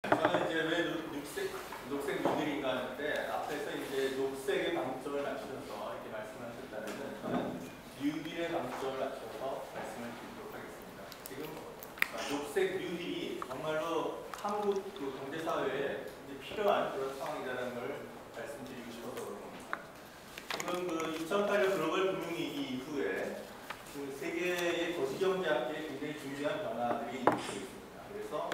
저는 이제 왜 녹색 뉴딜인가 하는데 앞에서 이제 녹색의 방점을 맞추셔서 이렇게 말씀하셨다면 저는 뉴딜의 방점을 맞춰서 말씀을 드리도록 하겠습니다. 지금 녹색 뉴딜이 정말로 한국 경제사회에 필요한 그런 상황이라는 걸 말씀드리고 싶어서 그런 겁니다. 지금 그 2008년 글로벌 금융위기 이후에 그 세계의 도시경제학계에 굉장히 중요한 변화들이 일어나고 있습니다. 그래서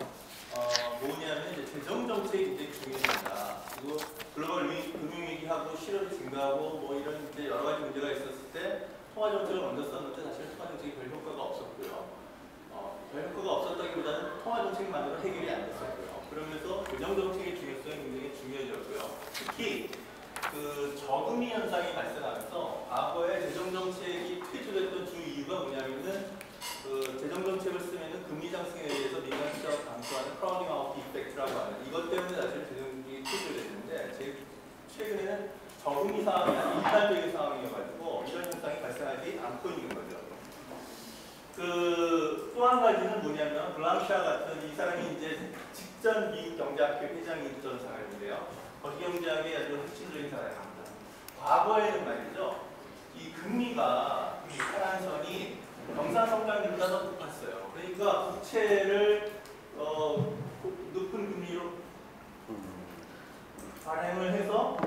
뭐냐면 이제 재정 정책이 굉장히 중요합니다. 그리고 글로벌 금융위기하고 실업이 증가하고 뭐 이런 이제 여러 가지 문제가 있었을 때 통화 정책을 먼저 썼는데 사실 통화 정책이 별 효과가 없었고요. 별 효과가 없었다기보다는 통화 정책만으로 해결이 안 됐었고요. 그러면서 재정 정책의 중요성이 굉장히 중요해졌고요. 특히 그 저금리 현상이 발생하면서 과거에 재정 정책이 퇴출됐던 주 이유가 뭐냐면은 그 재정 정책을 쓰면은 금리 상승에 의해서 민간 투자가 감소하는 크라우딩 아웃 이펙트라고 하는 이것 때문에 사실 재정이 퇴출됐는데 최근에는 저금리 상황이 아닌 일반적인 상황이어가지고 이런 현상이 발생하지 않고 있는 거죠. 그 또 한 가지는 뭐냐면 블랑샤 같은 이 사람이 이제 직전 미국 경제학회 회장이 있던 사람인데요. 거시경제학의 아주 핵심적인 사람입니다. 과거에는 말이죠, 이 금리가 하한선이 경상성장률보다 더 높았어요. 그러니까 국채를 높은 금리로 발행을 해서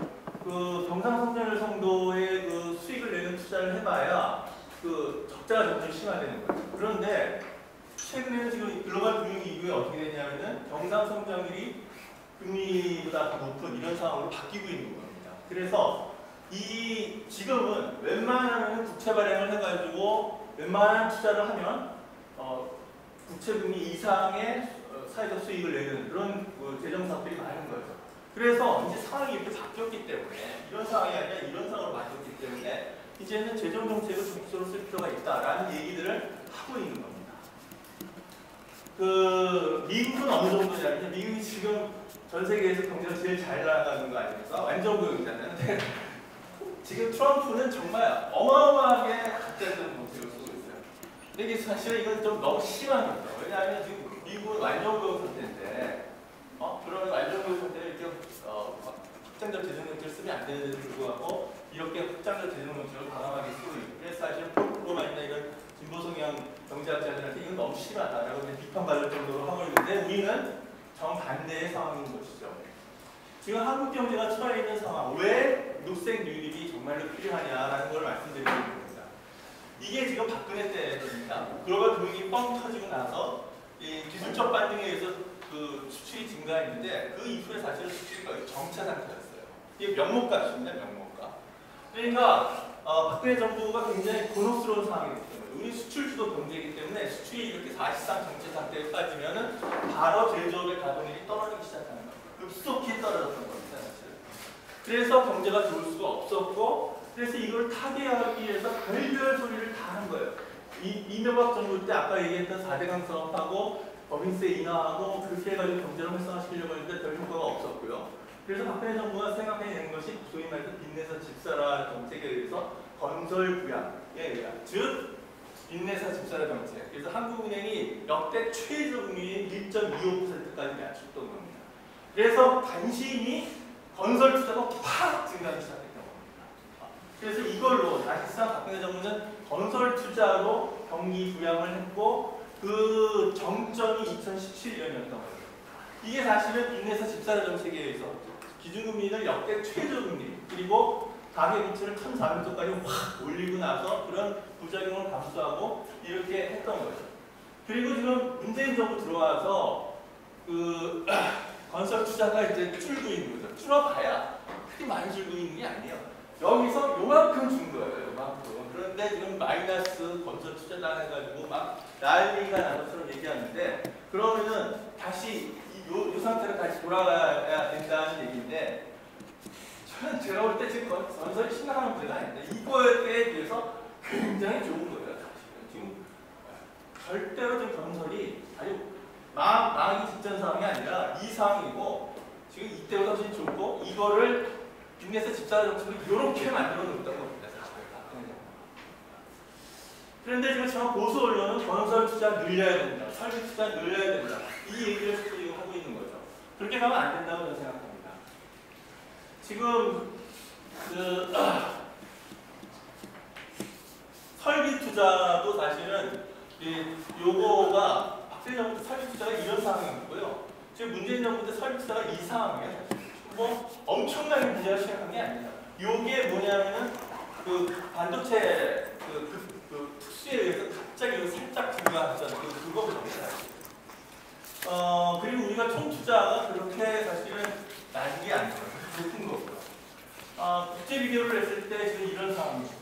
그 경상성장률 정도의 그 수익을 내는 투자를 해봐야 그 적자가 점점 심화되는 거죠. 그런데 최근에는 지금 글로벌 금융위기 이후에 어떻게 되냐면은 경상성장률이 금리보다 더 높은 이런 상황으로 바뀌고 있는 겁니다. 그래서 이 지금은 웬만하면 국채 발행을 해가지고 웬만한 투자를 하면 국채 금리 이상의 사회적 수익을 내는 그런 재정 사업들이 많은 거죠. 그래서 이제 상황이 이렇게 바뀌었기 때문에 이런 상황이 아니라 이런 상황으로 바뀌었기 때문에 이제는 재정 정책을 적극적으로 쓸 필요가 있다라는 얘기들을 하고 있는 겁니다. 그 미국은 어느 정도냐면 미국이 지금 전 세계에서 경제가 제일 잘 나가는 거 아닙니까? 완전 고용이잖아요. 근데 지금 트럼프는 정말 어마어마하게 각자적인 정책을 쓰고 있어요. 근데 이게 사실은 이건 좀 너무 심한 거죠. 왜냐하면 지금 미국은 완전 고용 상태인데, 그런 완전 고용 상태를 이렇게 확장적 재정 정책을 쓰면 안 되는데도 불구하고 이렇게 확장적 재정 정책을 과감하게 쓰고 있고, 그래서 사실은 폴크로만이나 이런 진보 성향 경제학자들한테 이건 너무 심하다라고 비판받을 정도로 하고 있는데 우리는 정반대의 상황인 것이죠. 지금 한국 경제가 처해 있는 상황, 왜 녹색 뉴딜이 정말로 필요하냐라는 걸 말씀드리고 있는 겁니다. 이게 지금 박근혜 때입니다. 글로벌 금융이 뻥 터지고 나서 이 기술적 반등에 의해서 그 수출이 증가했는데 그 이후에 사실은 수출이 거의 정체 상태였어요. 이게 명목값입니다, 명목값. 그러니까 박근혜 정부가 굉장히 곤혹스러운 상황이기 때문에 우리 수출주도 경제이기 때문에 수출이 이렇게 사실상 정체 상태에 빠지면은 바로 제조업의 가동률이 떨어지기 시작하는 거예요. 급속히 떨어졌던 겁니다, 사실. 그래서 경제가 좋을 수가 없었고, 그래서 이걸 타개하기 위해서 별별 소리를 다 하는 거예요. 이명박 정부 때 아까 얘기했던 4대강 사업하고 법인세 인하하고 그렇게 해가지고 경제를 활성화시키려고 했는데 별 효과가 없었고요. 그래서 박근혜 정부가 생각해낸 것이 소위 말해서 빚내서 집사라 정책에 의해서 건설 부양에 의한, 즉 빚내서 집사라 정책. 그래서 한국은행이 역대 최저금리인 1.25%까지 낮췄던 겁니다. 그래서 간신히 건설 투자가 팍 증가하기 시작했던 겁니다. 그래서 이걸로 사실상 박근혜 정부는 건설 투자로 경기 부양을 했고 그 정점이 2017년이었던 거예요. 이게 사실은 빚내서 집사라 정책에 의해서 기준금리를 역대 최저금리 그리고 가계부채를 1,400조까지 확 올리고 나서 그런 부작용을 감수하고 이렇게 했던 거죠. 그리고 지금 문재인 정부 들어와서 그 건설 투자가 이제 줄고 있는 거죠. 줄어봐야 그렇게 많이 줄고 있는 게 아니에요. 여기서 요만큼 준 거예요. 요만큼. 그런데 지금 마이너스 건설 투자다 해가지고 막 난리가 나는 것처럼 얘기하는데 그러면은 다시 요 상태로 다시 돌아가야 된다는 얘기인데 저는 제가 볼 때 지금 건설이 심각한 문제가 아닌데 이거에 비해서 굉장히 좋은 거예요. 사실은. 지금 절대로 지금 건설이 아주 망하기 직전 상황이 아니라 이 상황이고 지금 이때보다 훨씬 좋고 이거를 빚내서 집사라 정책을 이렇게 만들어 놓았던 겁니다. 그런데 지금 저 보수 언론은 건설 투자 늘려야 된다, 설비 투자 늘려야 된다 이 얘기를 지금 하고 있는 거죠. 이렇게 가면 안 된다고 저는 생각합니다. 지금 설비 투자도 사실은 요거가 박근혜 정부 때 설비 투자가 이런 상황이었고요. 지금 문재인 정부 때 설비 투자가 이 상황이에요. 뭐 엄청나게 부자가 시작한 게 아니에요. 요게 뭐냐면은 그 반도체 그 특수에 의해서 갑자기 살짝 증가했던 그거거든요. 그리고 우리가 총 투자가 그렇게 사실은 낮은 게 아니에요. 높은 거고요. 국제 비교를 했을 때 지금 이런 상황이죠.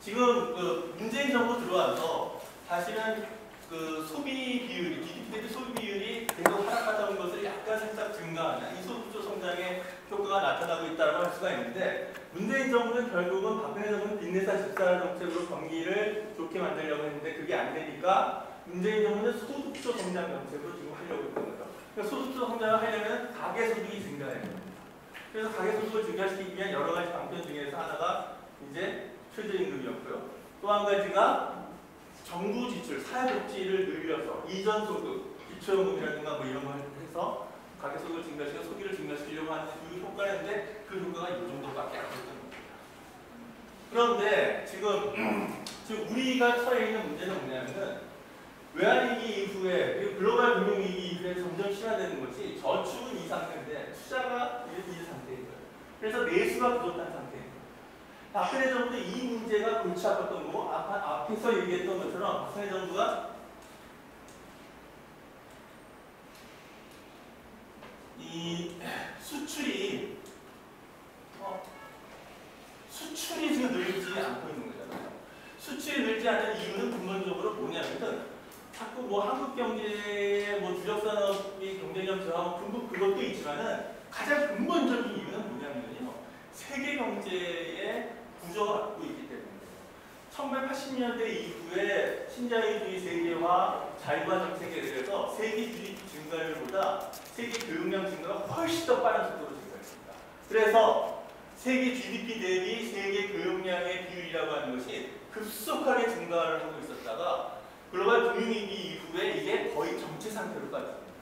지금 그 문재인 정부 들어와서 사실은 그 소비 비율이, GDP 대비 소비 비율이 계속 하락하던 것을 약간 살짝 증가하는 이 소득주 성장의 효과가 나타나고 있다고 할 수가 있는데, 문재인 정부는 결국은 박근혜 정부는 빚내사 집사라 정책으로 경기를 좋게 만들려고 했는데 그게 안 되니까 문재인 정부는 소득주 성장 정책으로 지금 하려고 했던 거죠. 그러니까 소득주 성장을 하려면 가계 소득이 증가해야 됩니다. 그래서 가계 소득을 증가시키기 위한 여러 가지 방편 중에서 하나가 이제 최저임금이었고요. 또 한 가지가 정부 지출, 사회복지를 늘려서 이전 소득, 기초연금이라든가 뭐 이런 걸 해서 가계소득을 증가시켜 소비를 증가시키려고 하는 그 효과였는데 그 효과가 이 정도밖에 안 됐던 겁니다. 그런데 지금 우리가 처해 있는 문제는 뭐냐면은 외환위기 이후에 그리고 글로벌 금융위기 이후에 점점 심화되는 것이 저축은 이 상태인데 투자가 이 상태인 거예요. 그래서 내수가 부족한 상태예요. 박근혜 정부 때 이 문제가 골치 아팠던 거고, 앞에서 얘기했던 것처럼 박근혜 정부가 이 수출이 지금 늘지 않고 있는 거잖아요. 수출이 늘지 않는 이유는 근본적으로 뭐냐면은 자꾸 뭐 한국 경제의 뭐 주력 산업이 경쟁력 저하고 그것도 있지만은 가장 근본적인 이유는 뭐냐면요, 세계 경제의 구조가 갖고 있기 때문에 1980년대 이후에 신자유주의 세계화, 자유화 정책에 의해서 세계 GDP 증가율보다 세계 교육량 증가가 훨씬 더 빠른 속도로 증가했습니다. 그래서 세계 GDP 대비 세계 교육량의 비율이라고 하는 것이 급속하게 증가를 하고 있었다가 글로벌 금융위기 이후에 이게 거의 정체 상태로 빠졌습니다.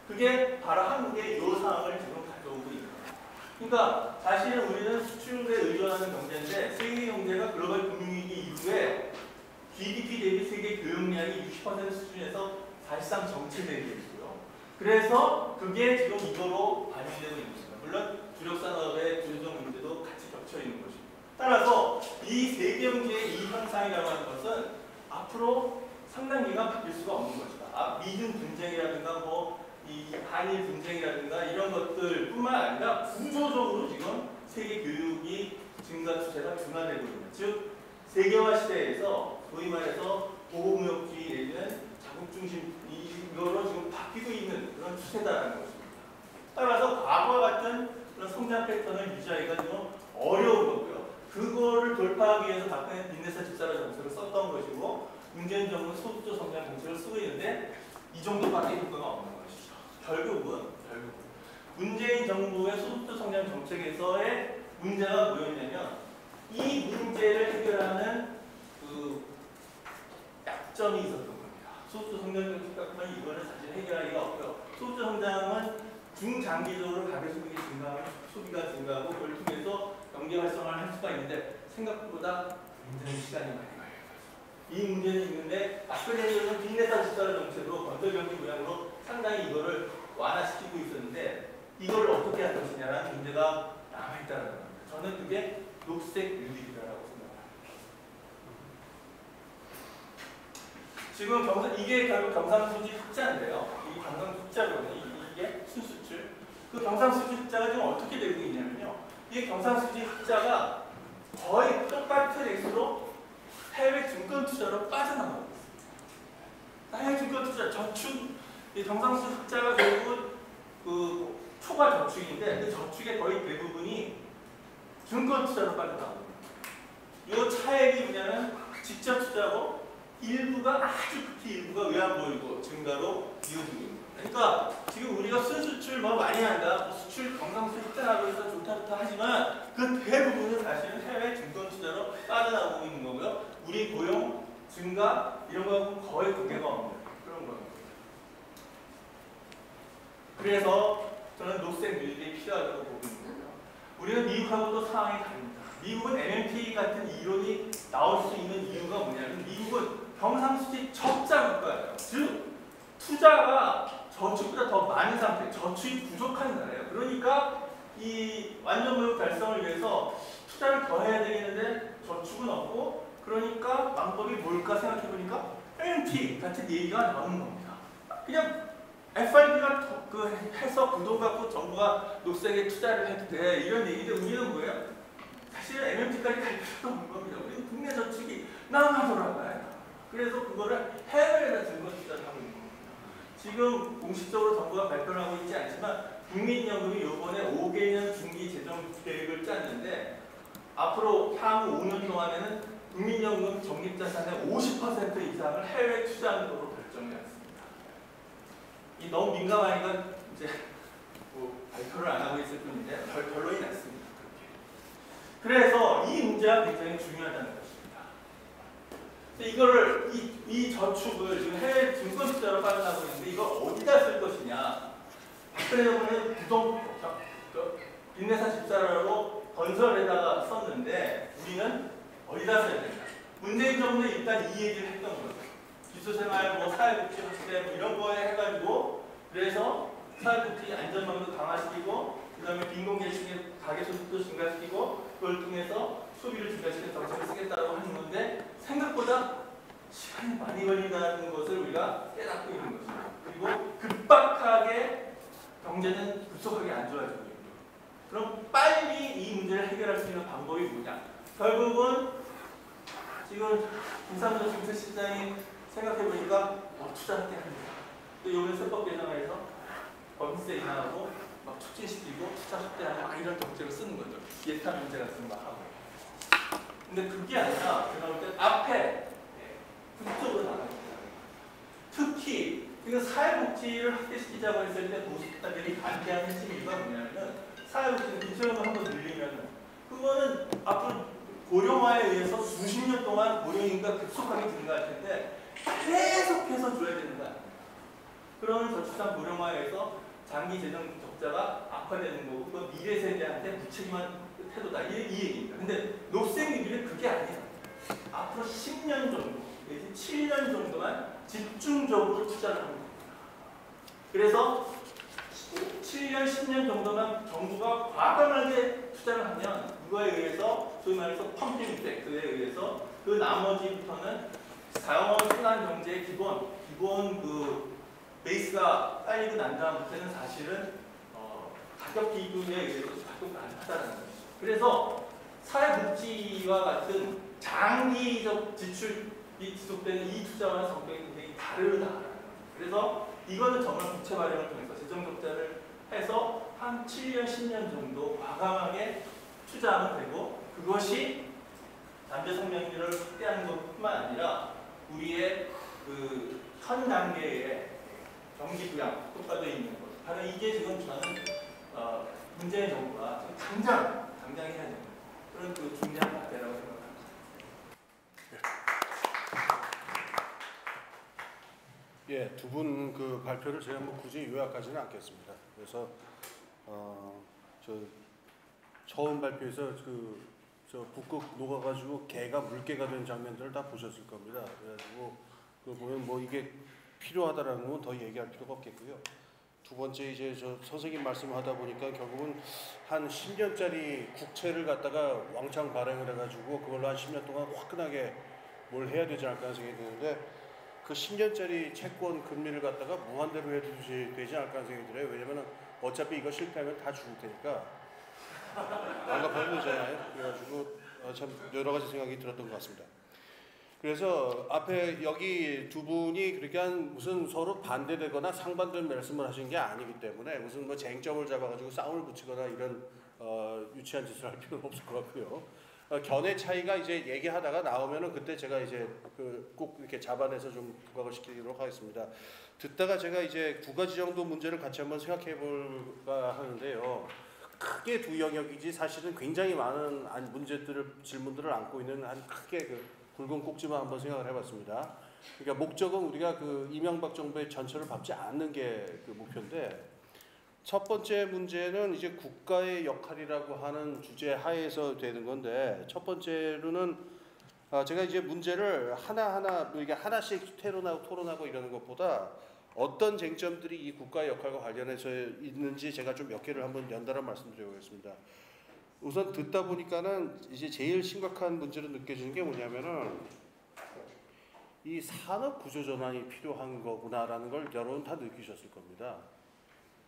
그게 바로 한국의 이 상황을 지금 가져오고 있는 거예요. 그러니까 사실은 우리는 수출에 의존하는 경제인데 세계 경제가 글로벌 금융위기 이후에 GDP 대비 세계 교역량이 60% 수준에서 사실상 정체되게 있고요. 그래서 그게 지금 이거로 반영되고 있는 것입니다. 물론 주력 산업의 조정 문제도 같이 겹쳐 있는 것입니다. 따라서 이 세계 경제의 이 현상이라고 하는 것은 앞으로 상당 기간 바뀔 수가 없는 것이다. 미중 분쟁이라든가 이 한일 분쟁이라든가 이런 것들뿐만 아니라 구조적으로 지금 세계 교육이 증가 추세가 둔화되고 있는, 즉 세계화 시대에서 소위 말해서 보호무역주의 내지는 자국 중심 이거로 지금 바뀌고 있는 그런 추세다라는 것입니다. 따라서 과거와 같은 그런 성장 패턴을 유지하기가 좀 어려운 거고요. 그거를 돌파하기 위해서 박근혜 빚내사 집사라 정책을 썼던 것이고, 문재인 정부는 소득주 성장 정책을 쓰고 있는데 이 정도밖에 효과가 없는 것이죠. 결국은 문재인 정부의 소득주 성장 정책에서의 문제가 뭐였냐면 이 문제를 해결하는 그 약점이 있었던 겁니다. 소득주 성장 정책 같으면 이거는 사실 해결하기가 없고요. 소득주 성장은 중장기적으로 가계소득이 증가하고 소비가 증가하고 그걸 통해서 경제 활성화를 할 수가 있는데 생각보다 굉장히 시간이 많이 걸려요. 이 문제는 있는데 박근혜 정부는 빚내사 집사라 정책으로 건설경제 모양으로 상당히 이거를 완화시키고 있었는데 이걸 어떻게 할 것이냐라는 문제가 남아있다는 겁니다. 저는 그게 녹색 뉴딜이라고 생각합니다. 지금 이게 결국 경상수지 흑자인데요. 이 경상수지 흑자거든요. 이게 순수출. 그 경상수지 흑자가 지금 어떻게 되고 있냐면요. 이 경상수지 흑자가 거의 똑같은 액수로 해외 증권 투자로 빠져나가고 있습니다. 해외 증권 투자 저축, 이 경상수지 흑자가 결국은 그 초과 저축인데 그 저축의 거의 대부분이 증권 투자로 빠져나가고 있습니다. 이 차액이 뭐냐면 직접 투자고 일부가 아주 극히 일부가 외환보유고 증가로 이어지고 있습니다. 그러니까 지금 우리가 순수출 뭐 많이 한다, 수출 경상수지 흑자하고 있어 좋다 하지만 그 대부분은 사실은 해외 증권 투자로 빠져나가고 있는 거고요. 우리 고용 증가 이런 거하고 거의 관계가 없는 그런 겁니다. 그래서 저는 녹색 뉴딜이 필요하다고 보고 있는 거예요. 우리는 미국하고 또 상황이 다릅니다. 미국은 MMT 같은 이론이 나올 수 있는 이유가 뭐냐면 미국은 경상수지 적자 국가예요. 즉 투자가 저축보다 더 많은 상태, 저축이 부족한 나라예요. 그러니까 이 완전 무역 달성을 위해서 투자를 더 해야 되겠는데 저축은 없고, 그러니까 방법이 뭘까 생각해보니까 MMT 같은 얘기가 나오는 겁니다. 그냥 FRB가 해서 그 돈 갖고 정부가 녹색에 투자를 해도 돼, 이런 얘기인데 우리는 뭐예요? 사실 MMT까지 갈 필요도 없는 겁니다. 우리는 국내 저축이 남아돌아가요. 그래서 그거를 해외에다 증거 투자를 하고 있는 겁니다. 지금 공식적으로 정부가 발표를 하고 있지 않지만 국민연금이 이번에 5개년 중기 재정 계획을 짰는데 앞으로 향후 5년 동안에는 국민연금 적립자산의 50% 이상을 해외 투자하는 것으로 결정이 났습니다. 이 너무 민감하니까 이제 뭐 발표를 안 하고 있을 뿐인데 결론이 났습니다. 그래서 이 문제가 굉장히 중요하다는 것입니다. 이거를 이 저축을 지금 해외 증권 투자로 빠져나가고 있는데 이걸 어디다 쓸 것이냐? 박근혜 정부는 빚내사 집사라고 건설에다가 썼는데 우리는 어디다 써야 된다? 문재인 정부는 일단 이 얘기를 했던 거죠. 기초생활, 뭐 사회복지 확대 뭐 이런 거에 해가지고 그래서 사회복지 안전망도 강화시키고 그다음에 빈곤계층의 가계소득도 증가시키고 그걸 통해서 소비를 증가시키는 정책을 쓰겠다고 하는 건데 생각보다 시간이 많이 걸린다는 것을 우리가 깨닫고 있는 것입니다. 그리고 급박하게 경제는 급속하게 안 좋아지고 있는 거예요. 그럼 빨리 이 문제를 해결할 수 있는 방법이 뭐냐? 결국은 지금 김삼조 정책실장이 생각해보니까 투자할 때 합니다. 또 이번에 세법 개정에서 법인세 인하하고 막 촉진시키고 투자 확대하고 막 이런 정책을 쓰는 거죠. 예타 문제 같은 거 하고. 근데 그게 아니라 제가 볼 때 앞에 그쪽으로 나갑니다. 특히 이거 사회복지를 확대시키자고 했을 때 보수파들이 반대하는 핵심 이유가 뭐냐면 사회복지는 기초연금 한번 늘리면 그거는 앞으로 고령화에 의해서 수십 년 동안 고령인구가 급속하게 증가할 텐데 계속해서 줘야 되는 거 아니에요. 그러면 저출산 고령화에 의해서 장기 재정 적자가 악화되는 거고 그건 미래 세대한테 무책임한 태도다 이 얘기입니다. 근데 녹색 뉴딜은 그게 아니에요. 앞으로 10년 정도 내지 7년 정도만 집중적으로 투자를 하는 겁니다. 그래서 7년, 10년 정도만 정부가 과감하게 투자를 하면 이거에 의해서 소위 말해서 펌핑 이펙트에 의해서 그 나머지부터는 자원 순환 경제의 기본 그 베이스가 쌓이고 난 다음부터는 사실은 가격 기준에 의해서 가격 가능하다는 거죠. 그래서 사회복지와 같은 장기적 지출이 지속되는 이 투자와는 성격이 굉장히 다르다. 그래서 이거는 정말 국채 발행을 통해서 재정 적자를 해서 한 7년, 10년 정도 과감하게 투자하면 되고 그것이 잠재 성장률을 확대하는 것뿐만 아니라 우리의 그 현 단계의 경기 부양 효과도 있는 것. 바로 이게 지금 저는 문재인 정부가 당장 해야 되는 그런 그 중요한 과제라고 생각합니다. 예, 두 분 그 발표를 제가 뭐 굳이 요약하지는 않겠습니다. 그래서 저 처음 발표에서 저 북극 녹아가지고 개가 물개가 된 장면들을 다 보셨을 겁니다. 그래가지고 그 보면 뭐 이게 필요하다라는 건 더 얘기할 필요가 없겠고요. 두 번째 이제 저 선생님 말씀하다 보니까 결국은 한 10년짜리 국채를 갖다가 왕창 발행을 해가지고 그걸로 한 10년 동안 화끈하게 뭘 해야 되지 않을까 하는 생각이 드는데 그 10년짜리 채권 금리를 갖다가 무한대로 해도 되지 않을까 하는 생각이 들어요. 왜냐면 어차피 이거 실패하면 다 죽을 테니까 안 갚아도 되잖아요. 그래가지고 참 여러 가지 생각이 들었던 것 같습니다. 그래서 앞에 여기 두 분이 그렇게 한 무슨 서로 반대되거나 상반된 말씀을 하신 게 아니기 때문에 무슨 뭐 쟁점을 잡아가지고 싸움을 붙이거나 이런 유치한 짓을 할 필요는 없을 것 같고요. 견해 차이가 이제 얘기하다가 나오면은 그때 제가 이제 꼭 이렇게 잡아내서 좀 부각을 시키도록 하겠습니다. 듣다가 제가 이제 두 가지 정도 문제를 같이 한번 생각해 볼까 하는데요. 크게 두 영역이지 사실은 굉장히 많은 질문들을 안고 있는 한 크게 굵은 꼭지만 한번 생각을 해봤습니다. 그러니까 목적은 우리가 이명박 정부의 전철을 밟지 않는 게 목표인데 첫 번째 문제는 이제 국가의 역할이라고 하는 주제 하에서 되는 건데, 첫 번째로는 제가 이제 문제를 하나하나 이게 하나씩 토론하고 이러는 것보다 어떤 쟁점들이 이 국가의 역할과 관련해서 있는지 제가 좀 몇 개를 한번 연달아 말씀드려보겠습니다. 우선 듣다 보니까는 이제 제일 심각한 문제로 느껴지는 게 뭐냐면은 이 산업 구조 전환이 필요한 거구나라는 걸 여러분 다 느끼셨을 겁니다.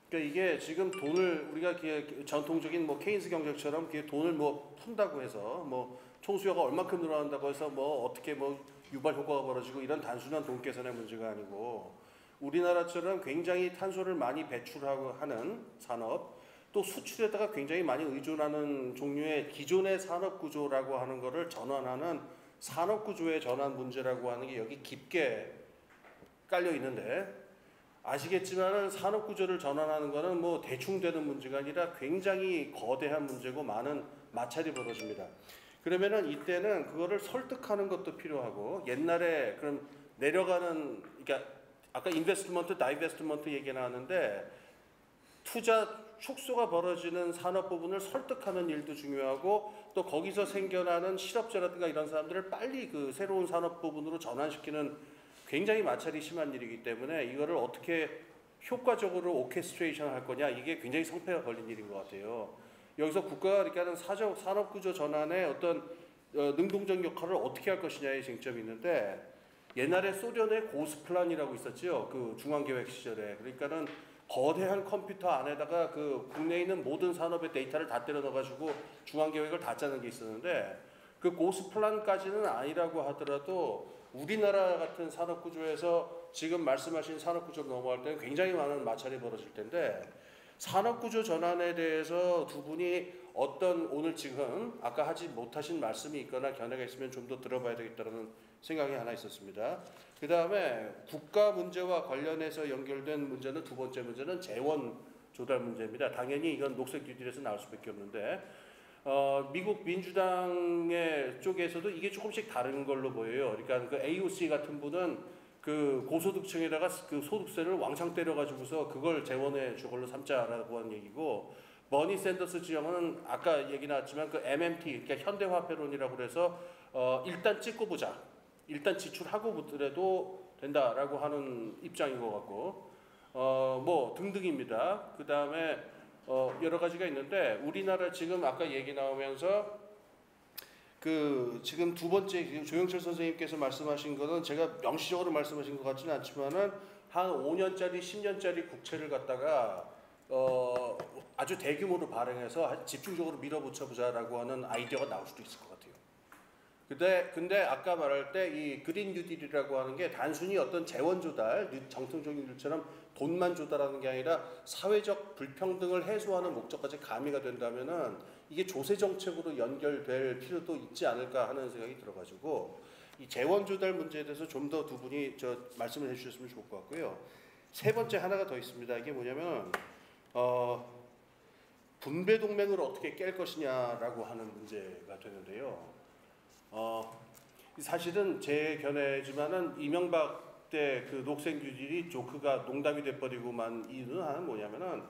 그러니까 이게 지금 돈을 우리가 전통적인 뭐 케인스 경제처럼 돈을 뭐 푼다고 해서 뭐 총수요가 얼마큼 늘어난다고 해서 뭐 어떻게 뭐 유발 효과가 벌어지고 이런 단순한 돈 계산의 문제가 아니고, 우리나라처럼 굉장히 탄소를 많이 배출하고 하는 산업, 또 수출에다가 굉장히 많이 의존하는 종류의 기존의 산업 구조라고 하는 거를 전환하는 산업 구조의 전환 문제라고 하는 게 여기 깊게 깔려 있는데, 아시겠지만은 산업 구조를 전환하는 거는 뭐 대충 되는 문제가 아니라 굉장히 거대한 문제고 많은 마찰이 벌어집니다. 그러면은 이때는 그거를 설득하는 것도 필요하고, 옛날에 그럼 내려가는, 그러니까 아까 인베스트먼트, 다이베스트먼트 얘기 나왔는데, 투자 축소가 벌어지는 산업 부분을 설득하는 일도 중요하고, 또 거기서 생겨나는 실업자라든가 이런 사람들을 빨리 그 새로운 산업 부분으로 전환시키는 굉장히 마찰이 심한 일이기 때문에 이거를 어떻게 효과적으로 오케스트레이션 할 거냐, 이게 굉장히 성패가 걸린 일인 것 같아요. 여기서 국가가 이렇게 하는 산업구조 전환의 어떤 능동적 역할을 어떻게 할 것이냐의 쟁점이 있는데, 옛날에 소련의 고스플란이라고 있었죠. 그 중앙계획 시절에. 그러니까는 거대한 컴퓨터 안에다가 그 국내에 있는 모든 산업의 데이터를 다 때려 넣어가지고 중앙계획을 다 짜는 게 있었는데, 그 고스플란까지는 아니라고 하더라도 우리나라 같은 산업구조에서 지금 말씀하신 산업구조로 넘어갈 때는 굉장히 많은 마찰이 벌어질 텐데, 산업구조 전환에 대해서 두 분이 어떤 오늘 지금 아까 하지 못하신 말씀이 있거나 견해가 있으면 좀 더 들어봐야 되겠다는 생각이 하나 있었습니다. 그 다음에 국가 문제와 관련해서 연결된 문제는, 두 번째 문제는 재원 조달 문제입니다. 당연히 이건 녹색 뉴딜에서 나올 수밖에 없는데, 미국 민주당의 쪽에서도 이게 조금씩 다른 걸로 보여요. 그러니까 그 AOC 같은 분은 그 고소득층에다가 그 소득세를 왕창 때려가지고서 그걸 재원의 저걸로 삼자라고 하는 얘기고, 버니 샌더스 지형은 아까 얘기 나왔지만 그 MMT, 그러니까 현대화폐론이라고 그래서 일단 찍고 보자, 일단 지출하고 보더라도 된다라고 하는 입장인 것 같고, 뭐 등등입니다. 그 다음에 여러 가지가 있는데, 우리나라 지금 아까 얘기 나오면서 그 지금 두 번째 조영철 선생님께서 말씀하신 거는 제가 명시적으로 말씀하신 것 같지는 않지만은 한 5년짜리 10년짜리 국채를 갖다가 아주 대규모로 발행해서 집중적으로 밀어붙여보자라고 하는 아이디어가 나올 수도 있을 것 같아요. 근데 아까 말할 때 이 그린 뉴딜이라고 하는 게 단순히 어떤 재원 조달, 정통적인 일처럼 돈만 조달하는 게 아니라 사회적 불평등을 해소하는 목적까지 가미가 된다면은 이게 조세 정책으로 연결될 필요도 있지 않을까 하는 생각이 들어가지고, 이 재원 조달 문제에 대해서 좀 더 두 분이 말씀을 해주셨으면 좋을 것 같고요. 세 번째 하나가 더 있습니다. 이게 뭐냐면 분배 동맹을 어떻게 깰 것이냐라고 하는 문제가 되는데요. 사실은 제 견해지만은 이명박 때 그 녹색 뉴딜이 조크가 농담이 돼버리고만 이유는 하나 뭐냐면은,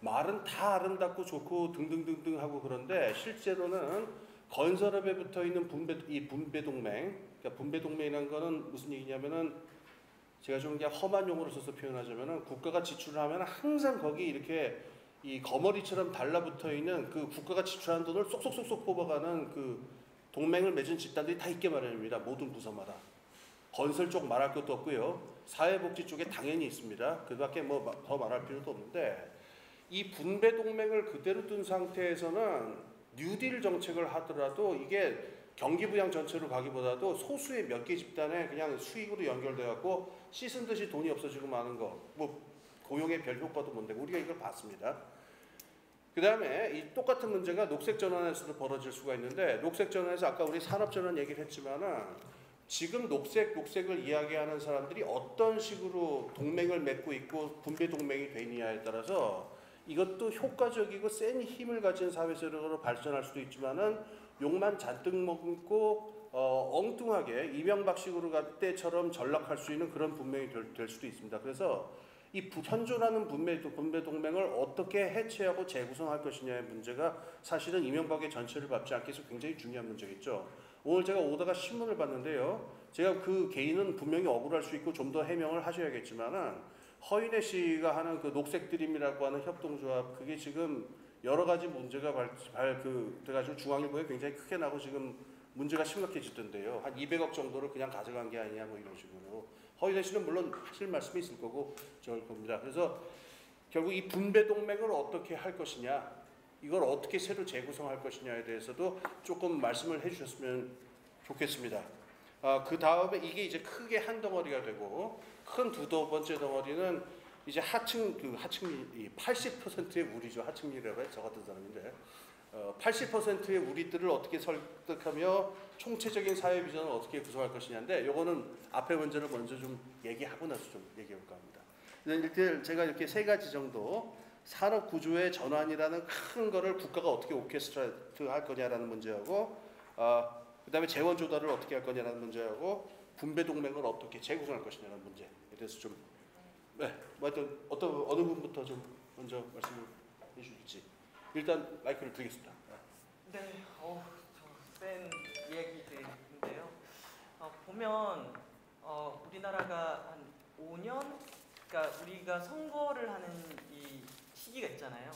말은 다 아름답고 좋고 등등등등 하고 그런데 실제로는 건설업에 붙어 있는 분배 동맹, 그러니까 분배 동맹이라는 거는 무슨 얘기냐면은, 제가 좀 그냥 험한 용어를 써서 표현하자면은, 국가가 지출을 하면 항상 거기 이렇게 이 거머리처럼 달라붙어 있는 그 국가가 지출한 돈을 쏙쏙쏙쏙 뽑아가는 그 동맹을 맺은 집단들이 다 있게 마련입니다. 모든 부서마다. 건설 쪽 말할 것도 없고요. 사회복지 쪽에 당연히 있습니다. 그 밖에 뭐 더 말할 필요도 없는데, 이 분배 동맹을 그대로 둔 상태에서는 뉴딜 정책을 하더라도 이게 경기 부양 전체로 가기보다도 소수의 몇 개 집단에 그냥 수익으로 연결돼 갖고 씻은 듯이 돈이 없어지고 마는 거, 뭐 고용의 별 효과도 못 내고 우리가 이걸 봤습니다. 그 다음에 이 똑같은 문제가 녹색 전환에서도 벌어질 수가 있는데, 녹색 전환에서 아까 우리 산업 전환 얘기를 했지만은, 지금 녹색을 이야기하는 사람들이 어떤 식으로 동맹을 맺고 있고 분배 동맹이 되느냐에 따라서 이것도 효과적이고 센 힘을 가진 사회 세력으로 발전할 수도 있지만은, 욕만 잔뜩 먹고 엉뚱하게 이명박식으로 갈 때처럼 전락할 수 있는 그런 분명히 될 수도 있습니다. 그래서 이 현존하는 분배 동맹을 어떻게 해체하고 재구성할 것이냐의 문제가 사실은 이명박의 전체를 밟지 않기 위해서 굉장히 중요한 문제겠죠. 오늘 제가 오다가 신문을 봤는데요. 제가 그 개인은 분명히 억울할 수 있고 좀 더 해명을 하셔야겠지만은 허인혜 씨가 하는 그 녹색 드림이라고 하는 협동조합, 그게 지금 여러 가지 문제가 돼가지고 중앙일보에 굉장히 크게 나고 지금 문제가 심각해지던데요. 한 200억 정도를 그냥 가져간 게 아니냐 뭐 이런 식으로. 허인혜 씨는 물론 하실 말씀이 있을 거고 저럴 겁니다. 그래서 결국 이 분배 동맹을 어떻게 할 것이냐, 이걸 어떻게 새로 재구성할 것이냐에 대해서도 조금 말씀을 해주셨으면 좋겠습니다. 그 다음에 이게 이제 크게 한 덩어리가 되고, 큰 두 번째 덩어리는 이제 하층미 80%의 우리죠. 하층미라고 해, 저 같은 사람인데 80%의 우리들을 어떻게 설득하며 총체적인 사회 비전을 어떻게 구성할 것이냐인데, 요거는 앞에 문제를 먼저 좀 얘기하고 나서 좀 얘기해 볼까 합니다. 일단 제가 이렇게 세 가지 정도, 산업 구조의 전환이라는 큰 거를 국가가 어떻게 오케스트레이트 할 거냐라는 문제하고, 그다음에 재원 조달을 어떻게 할 거냐라는 문제하고, 분배 동맹을 어떻게 재구성할 것이냐는 문제에 대해서 좀, 뭐 하여튼 어느 분부터 좀 먼저 말씀을 해주실지. 일단 마이크를 드리겠습니다. 네, 센 얘기들인데요. 보면 우리나라가 한 5년, 그러니까 우리가 선거를 하는 이 시기가 있잖아요.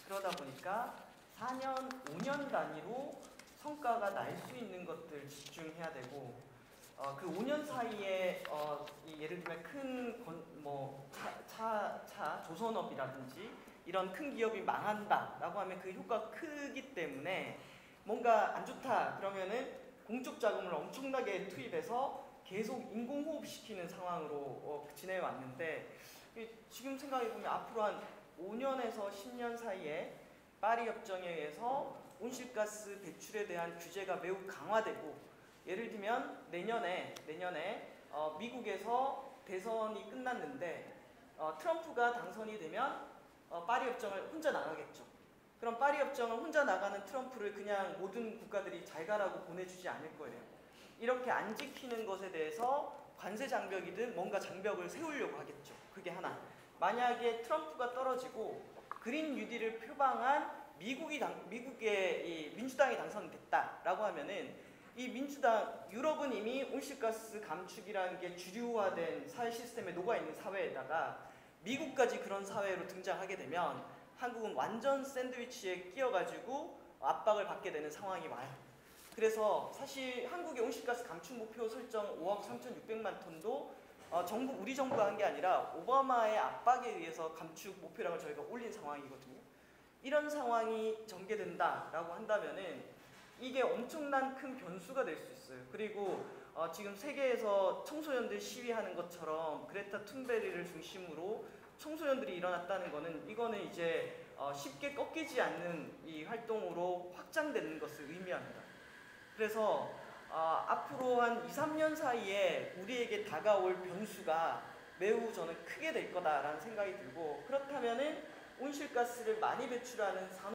그러다 보니까 4년, 5년 단위로 성과가 날 수 있는 것들 집중해야 되고, 그 5년 사이에 예를 들면 큰 조선업이라든지 이런 큰 기업이 망한다라고 하면 그 효과가 크기 때문에 뭔가 안 좋다 그러면은 공적 자금을 엄청나게 투입해서 계속 인공호흡시키는 상황으로 지내왔는데, 지금 생각해보면 앞으로 한 5년에서 10년 사이에 파리 협정에 의해서 온실가스 배출에 대한 규제가 매우 강화되고, 예를 들면 내년에 미국에서 대선이 끝났는데 트럼프가 당선이 되면 파리 협정을 혼자 나가겠죠. 그럼 파리 협정을 혼자 나가는 트럼프를 그냥 모든 국가들이 잘 가라고 보내주지 않을 거예요. 이렇게 안 지키는 것에 대해서 관세 장벽이든 뭔가 장벽을 세우려고 하겠죠. 그게 하나. 만약에 트럼프가 떨어지고 그린 뉴딜을 표방한 미국의 이 민주당이 당선됐다라고 하면은, 이 유럽은 이미 온실가스 감축이라는 게 주류화된 사회 시스템에 녹아있는 사회에다가 미국까지 그런 사회로 등장하게 되면 한국은 완전 샌드위치에 끼어가지고 압박을 받게 되는 상황이 와요. 그래서 사실 한국의 온실가스 감축 목표 설정 5억 3,600만 톤도 우리 정부가 한 게 아니라 오바마의 압박에 의해서 감축 목표량을 저희가 올린 상황이거든요. 이런 상황이 전개된다라고 한다면은 이게 엄청난 큰 변수가 될 수 있어요. 그리고 지금 세계에서 청소년들 시위하는 것처럼 그레타 툰베리를 중심으로 청소년들이 일어났다는 거는, 이거는 이제 쉽게 꺾이지 않는 이 활동으로 확장되는 것을 의미합니다. 그래서 앞으로 한 2, 3년 사이에 우리에게 다가올 변수가 매우 저는 크게 될 거다라는 생각이 들고, 그렇다면은 온실가스를 많이 배출하는 산업